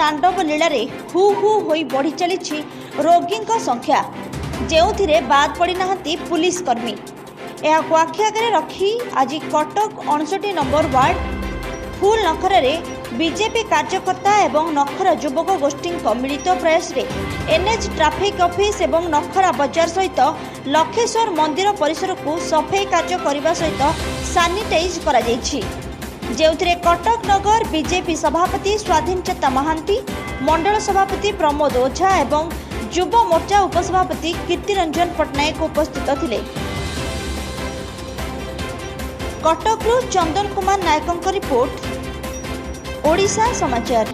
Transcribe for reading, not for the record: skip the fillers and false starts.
तांडव लीला who who होई बढ़ी चली रोगी संख्या जो बाद पड़ी नाहंती पुलिस कर्मी। यह आखि आगे रखी आज कटक 59 नंबर वार्ड फूल नखर बीजेपी कार्यकर्ता एवं नखरा युवक गोष्ठी मिलित प्रयास रे एनएच ट्रैफिक ऑफिस एवं नखरा बाजार सहित लखेश्वर मंदिर परिसर को सफाई कार्य करने सहित सानिटाइज करा जायछि, जेउथिरे कटक नगर बीजेपी सभापति स्वाधीनचेता महांती, मंडल सभापति प्रमोद ओझा एवं युव मोर्चा उपसभापति कीर्तिरंजन पट्टनायक उपस्थित थिले। कटकरू चंदन कुमार नायकों रिपोर्ट, ओडिशा समाचार।